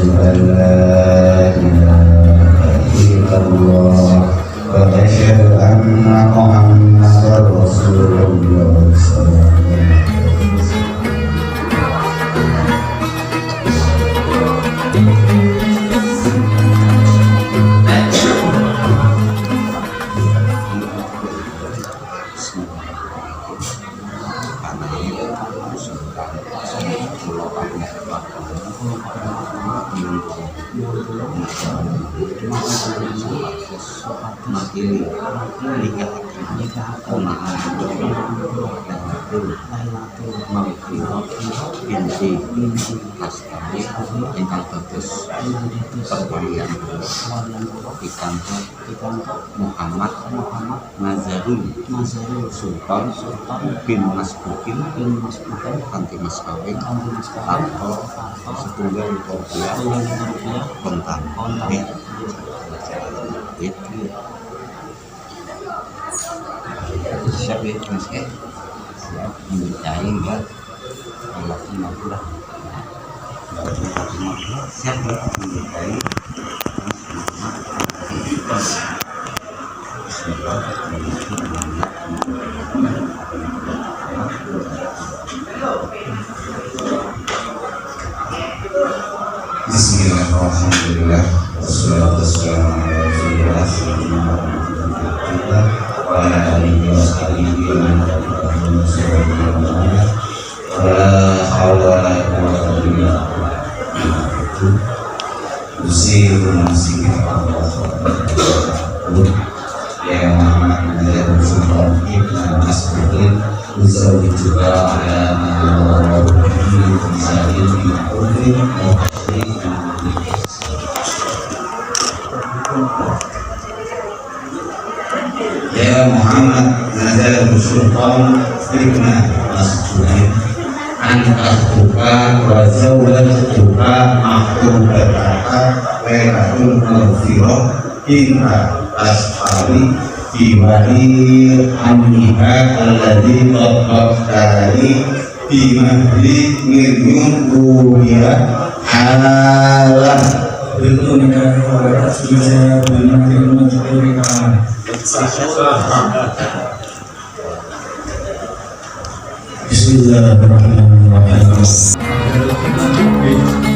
أن لا إله إلا الله وأشهد أن محمدا رسول الله صلى الله عليه makili nikah konaan binti kastani ingkang dados perwalian Muhammad Nazarul Sultan bin Masbukin kanthi mas kawin atau setunggal rupiah kontan itu siap ya mas siap mencintai enggak Allah lah siap mencintai Bismillahirrahmanirrahim. Wassalatu wassalamu ala Rasulillah wa ala alihi wa sahbihi wa man tabi'ahum. Wala haula wala quwwata illa billah. Usiru nafsi ya Muhammad Nazarul Sultan ibn Mas'udin uzawwi juga ala nabiyyina Muhammadin bin Abdul ya Muhammad Nazarul Sultan ibn Mas'udin antahtuka wa zawwajtuka mahtubataka wailatul maghfirah inna asfari biwali amniha alladhi qaddari bimahdi miryun ruya halah Bismillahirrahmanirrahim.